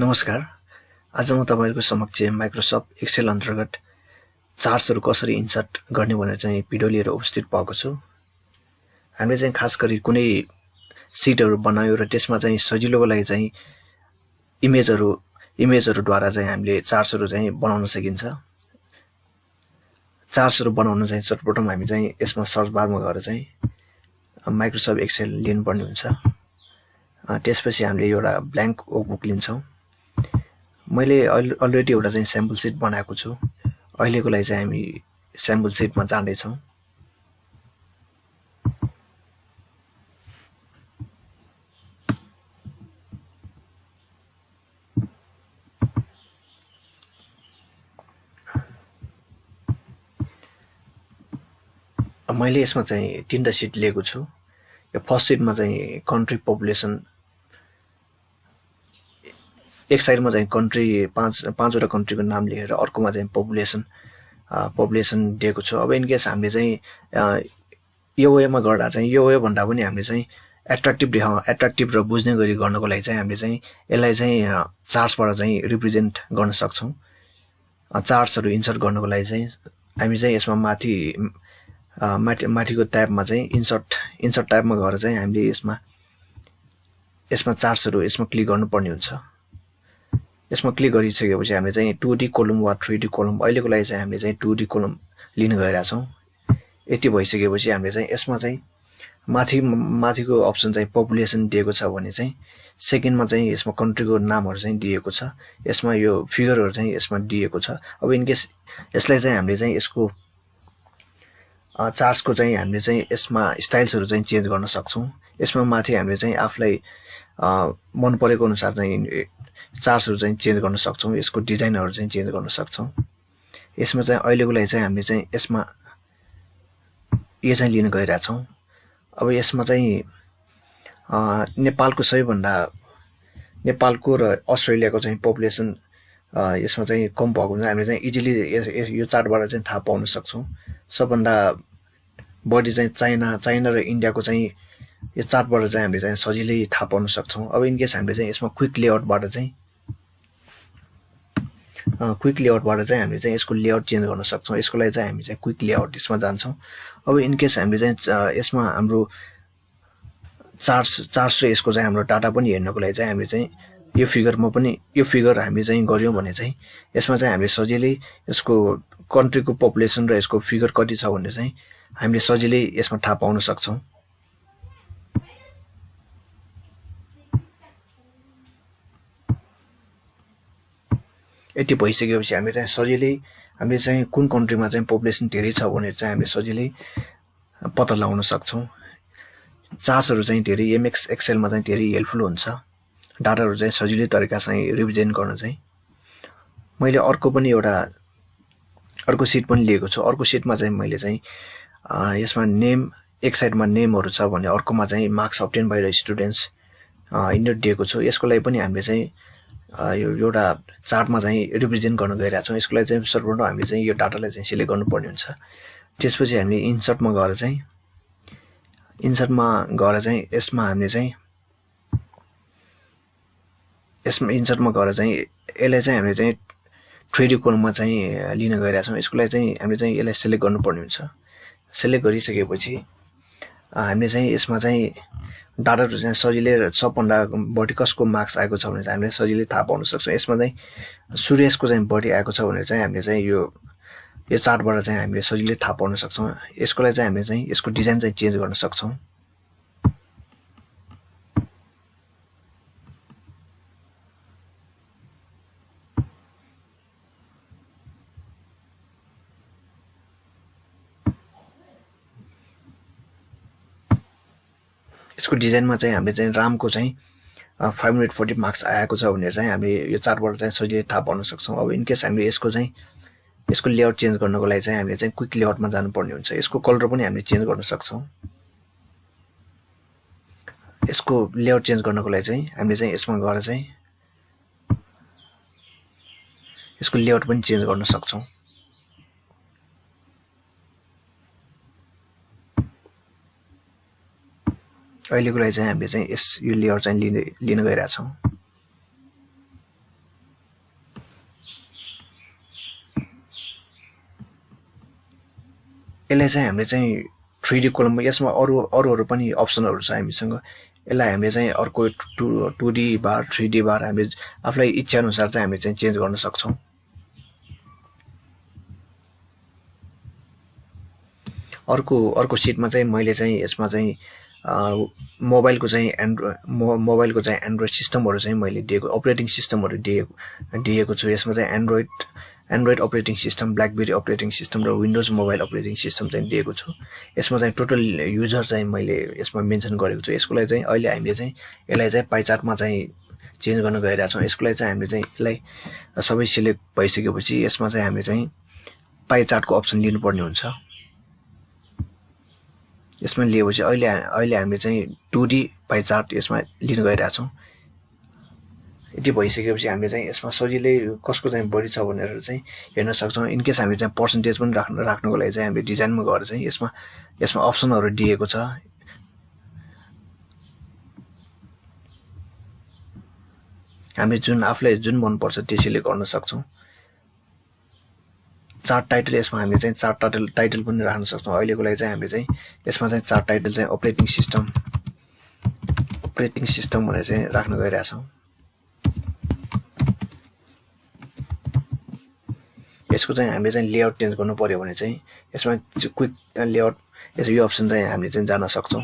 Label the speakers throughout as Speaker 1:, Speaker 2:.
Speaker 1: नमस्कार। आज म तपाईहरुको समक्ष माइक्रोसफ्ट एक्सेल अन्तर्गत चार्ट्सहरु कसरी इन्सर्ट गर्ने भनेर चाहिँ भिडियो लिएर उपस्थित भएको छु। हामीले चाहिँ खास गरी कुनै सिटहरु बनायो र त्यसमा चाहिँ सजिलोको लागि चाहिँ इमेजहरुद्वारा चाहिँ हामीले चार्ट्सहरु चाहिँ बनाउन सकिन्छ। चार्ट्सहरु बनाउन चाहिँ सर्वप्रथम हामी चाहिँ यसमा सर्च बारमा गएर चाहिँ माइक्रोसफ्ट एक्सेल लिनुपर्ने हुन्छ। त्यसपछि हामीले एउटा ब्ल्याङ्क वर्कबुक लिन्छौं। मैले अलरेडी एउटा चाहिँ स्याम्पल सिट बनाएको छु। अहिलेको लागि चाहिँ हामी स्याम्पल सिटमा जाँदै छौं। मैले यसमा चाहिँ तीनटा सिट लिएको छु। यो फर्स्ट सिटमा चाहिँ कन्ट्री पपुलेसन, एक साइडमा चाहिँ कन्ट्री पाँचवटा कन्ट्रीको नाम लेखेर अर्कोमा चाहिँ पपुलेसन दिएको छु। अब इन केस हामीले चाहिँ यो वेमा गर्दा चाहिँ यो वे भन्दा पनि हामीले चाहिँ एट्र्याक्टिभ र बुझ्ने गरी गर्नको लागि चाहिँ हामीले चाहिँ यसलाई चाहिँ चार्ट्सबाट चाहिँ रिप्रेजेन्ट गर्न सक्छौं। चार्ट्सहरु इन्सर्ट गर्नको लागि चाहिँ हामी चाहिँ यसमा माथिको ट्याबमा चाहिँ इन्सर्ट ट्याबमा गएर चाहिँ हामीले यसमा चार्ट्सहरु यसमा क्लिक गर्नुपर्ने हुन्छ। यसमा क्लिक गरिसकेपछि हामीले चाहिँ 2D कोलम वा 3D कोलम, अहिलेको लागि चाहिँ हामीले चाहिँ 2D कोलम लिन गइरा छौं। यति भइसकेपछि हामीले चाहिँ यसमा चाहिँ माथिको अप्सन चाहिँ पपुलेसन दिएको छ भने चाहिँ सेकेन्डमा चाहिँ यसमा कन्ट्रीको नामहरु चाहिँ दिएको छ। यसमा यो फिगरहरु चाहिँ यसमा दिएको छ। अब इन केस यसलाई चाहिँ हामीले चाहिँ यसको चार्ट्सको चाहिँ हामीले चाहिँ यसमा स्टाइल्सहरु चाहिँ चेन्ज गर्न सक्छौं। यसमा माथि हामीले चाहिँ आफुलाई मन परेको अनुसार चाहिँ चार्ट्सहरु चाहिँ चेन्ज गर्न सक्छौं। यसको डिजाइनहरु चाहिँ चेन्ज गर्न सक्छौं। यसमा चाहिँ अहिलेको लागि चाहिँ हामीले चाहिँ यसमा यो चाहिँ लिन गइरा छौं। अब यसमा चाहिँ नेपालको र अस्ट्रेलियाको चाहिँ पपुलेसन यसमा चाहिँ कम भएको हुन्छ। हामीले चाहिँ इजिली यो चार्टबाट चाहिँ थाहा पाउन सक्छौं। सबभन्दा बढी चाहिँ चाइना र इन्डियाको चाहिँ यो चार्टबाट चाहिँ हामीले चाहिँ सजिलै थाहा पाउन सक्छौं। अब इन केस हामीले चाहिँ यसमा क्विक लेआउटबाट चाहिँ हामीले चाहिँ यसको लेआउट चेन्ज गर्न सक्छौं। यसको लागि चाहिँ हामी चाहिँ क्विक लेआउट यसमा जान्छौं। अब इन केस हामीले चाहिँ यसमा हाम्रो चार्ट्स र यसको चाहिँ हाम्रो डाटा पनि हेर्नको लागि चाहिँ हामीले चाहिँ यो फिगर हामीले चाहिँ गर्यौं भने चाहिँ यसमा चाहिँ हामीले सजिलै यसको कन्ट्रीको पपुलेसन र यसको फिगर कति छ भनेर चाहिँ हामीले सजिलै यसमा थाहा पाउन सक्छौं। यति भइसकेपछि हामीले चाहिँ सजिलै हामीले चाहिँ कुन कन्ट्रीमा चाहिँ पपुलेसन धेरै छ भनेर चाहिँ हामीले सजिलै पत्ता लगाउन सक्छौं। चार्ट्सहरु चाहिँ धेरै एमएस एक्सेलमा चाहिँ धेरै हेल्पफुल हुन्छ। डाटाहरु चाहिँ सजिलै तरिकासँग रिप्रेजेन्ट गर्न चाहिँ मैले अर्को सिट पनि लिएको छु। अर्को सिटमा चाहिँ मैले चाहिँ यसमा नेम, एक साइडमा नेमहरु छ भने अर्कोमा चाहिँ marks obtain by the students index दिएको छु। यसको लागि पनि हामीले चाहिँ यो एउटा चार्टमा चाहिँ रिप्रेजेन्ट गर्न गइरा छौं। यसको लागि चाहिँ सर्वप्रथम हामीले चाहिँ यो डाटालाई चाहिँ सिलेक्ट गर्नुपर्ने हुन्छ। त्यसपछि हामीले इन्सर्टमा गएर चाहिँ यसमा हामीले चाहिँ इन्सर्टमा गएर चाहिँ यसलाई चाहिँ हामीले चाहिँ 3D कोलममा चाहिँ लिन गइरा छौं। यसको लागि चाहिँ हामीले चाहिँ यसलाई सिलेक्ट गर्नुपर्ने हुन्छ। सिलेक्ट गरिसकेपछि हामीले चाहिँ यसमा चाहिँ डाटाहरु चाहिँ सजिलै सबभन्दा बढी कसको मार्क्स आएको छ भने चाहिँ हामीले सजिलै थाहा पाउन सक्छौं। यसमा चाहिँ सुरेशको चाहिँ बढी आएको छ भने चाहिँ हामीले चाहिँ यो चार्टबाट चाहिँ हामीले सजिलै थाहा पाउन सक्छौं। यसको लागि चाहिँ हामीले चाहिँ यसको डिजाइन चाहिँ चेन्ज गर्न सक्छौं। यसको डिजाइनमा चाहिँ हामीले चाहिँ रामको चाहिँ 540 मार्क्स आएको छ भनेर चाहिँ हामीले यो चार्टबाट चाहिँ सजिलै थाहा पाउन सक्छौं। अब इन केस हामीले यसको लेआउट चेन्ज गर्नको लागि चाहिँ हामीले चाहिँ क्विक लेआउटमा जानुपर्ने हुन्छ। यसको कलर पनि हामीले चेन्ज गर्न सक्छौं। यसको लेआउट चेन्ज गर्नको लागि चाहिँ हामीले चाहिँ यसमा गएर चाहिँ यसको लेआउट पनि चेन्ज गर्न सक्छौं। अहिलेको लागि चाहिँ हामीले चाहिँ यो लेआउट चाहिँ लिन गइरा छौं। यसलाई चाहिँ हामीले चाहिँ 3D कोलममा यसमा अरूहरू पनि अप्सनहरू छ हामीसँग। यसलाई हामीले चाहिँ अर्को 2D बार 3D बार हामीले आफूलाई इच्छा अनुसार चाहिँ हामीले चाहिँ चेन्ज गर्न सक्छौँ। अर्को सिटमा चाहिँ मैले चाहिँ यसमा चाहिँ मोबाइलको चाहिँ एन्ड्रोइड सिस्टमहरू चाहिँ मैले दिएको, अपरेटिङ सिस्टमहरू दिएको छु। यसमा चाहिँ Android operating system, BlackBerry operating system र विन्डोज मोबाइल अपरेटिङ सिस्टम चाहिँ दिएको छु। यसमा चाहिँ टोटल युजर चाहिँ मैले यसमा मेन्सन गरेको छु। यसको लागि चाहिँ अहिले हामीले चाहिँ यसलाई चाहिँ पाइ चार्टमा चाहिँ चेन्ज गर्न गइरहेका छौँ। यसको लागि चाहिँ हामीले चाहिँ यसलाई सबै सिलेक्ट भइसकेपछि यसमा चाहिँ हामीले चाहिँ पाइ चार्टको अप्सन लिनुपर्ने हुन्छ। यसमा लिएपछि अहिले हामीले चाहिँ 2D पाइ चार्ट यसमा लिन गइरहेका छौँ। यति भइसकेपछि हामीले चाहिँ यसमा सजिलै कसको चाहिँ बढी छ भनेर चाहिँ हेर्न सक्छौँ। इनकेस हामीले चाहिँ पर्सेन्टेज पनि राख्नको लागि चाहिँ हामीले डिजाइनमा गएर चाहिँ यसमा अप्सनहरू दिएको छ। हामीले आफूलाई जुन मनपर्छ त्यसैले गर्न सक्छौँ। चार्ट टाइटल यसमा हामीले चाहिँ चार्ट टाइटल पनि राख्न सक्छौँ। अहिलेको लागि चाहिँ हामीले चाहिँ यसमा चाहिँ चार्ट टाइटल चाहिँ अपरेटिङ सिस्टम भनेर चाहिँ राख्न गइरहेका छौँ। यसको चाहिँ हामीले चाहिँ लेआउट चेन्ज गर्नु पर्यो भने चाहिँ यसमा क्विक लेआउट यो अप्सन चाहिँ हामीले चाहिँ जान सक्छौँ।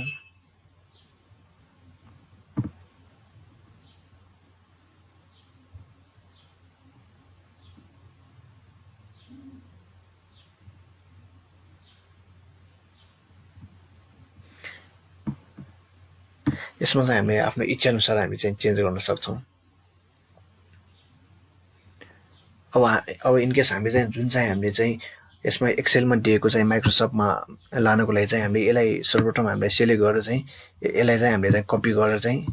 Speaker 1: यसमा चाहिँ हामीले आफ्नो इच्छा अनुसार हामी चाहिँ चेन्ज गर्न सक्छौँ। अब इनकेस हामीले चाहिँ जुन चाहिँ हामीले चाहिँ यसमा एक्सेलमा दिएको चाहिँ माइक्रोसफ्टमा लानको लागि चाहिँ हामीले यसलाई सर्वप्रथम हामीले सेलेक्ट गरेर चाहिँ यसलाई चाहिँ हामीले चाहिँ कपी गरेर चाहिँ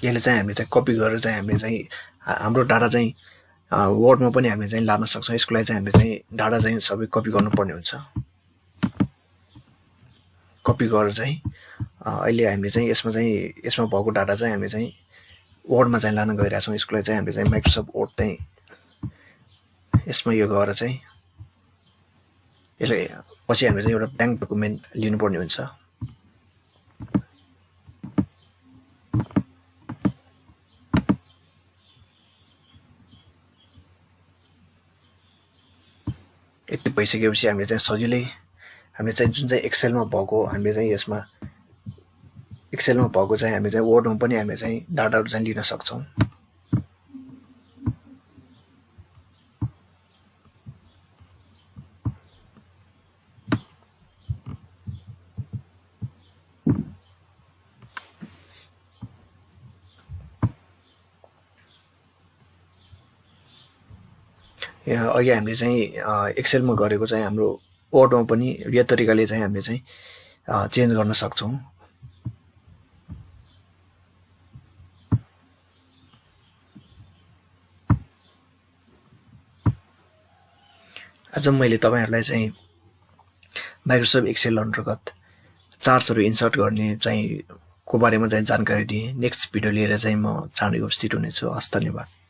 Speaker 1: यसले चाहिँ हामीले चाहिँ कपी गरेर चाहिँ हामीले चाहिँ हाम्रो डाटा चाहिँ वर्डमा पनि हामीले चाहिँ लान सक्छौँ। यसको लागि चाहिँ हामीले चाहिँ डाटा चाहिँ सबै कपी गर्नुपर्ने हुन्छ। कपी गरेर चाहिँ अहिले हामीले चाहिँ यसमा भएको डाटा चाहिँ हामीले चाहिँ वर्डमा चाहिँ लान गइरहेका छौँ। यसको लागि चाहिँ हामीले चाहिँ माइक्रोसफ्ट वर्ड चाहिँ यसमा यो गरेर चाहिँ यसलाई पछि हामीले चाहिँ एउटा ब्ल्याङ्क डकुमेन्ट लिनुपर्ने हुन्छ। यति भइसकेपछि हामीले चाहिँ सजिलै हामीले चाहिँ जुन चाहिँ एक्सेलमा भएको हामीले चाहिँ यसमा एक्सेलमा भएको चाहिँ हामीले चाहिँ वर्डमा पनि हामीले चाहिँ डाटाहरू चाहिँ लिन सक्छौँ। अघि हामीले चाहिँ एक्सेलमा गरेको चाहिँ हाम्रो वर्डमा पनि यो तरिकाले चाहिँ हामीले चाहिँ चेन्ज गर्न सक्छौँ। आज मैले तपाईहरुलाई चाहिँ माइक्रोसफ्ट एक्सेल अन्तर्गत चार्ट्सहरू इन्सर्ट गर्ने चाहिँ को बारेमा चाहिँ जानकारी दिएँ। नेक्स्ट भिडियो लिएर चाहिँ म चाँडै उपस्थित हुनेछु। हस्, धन्यवाद।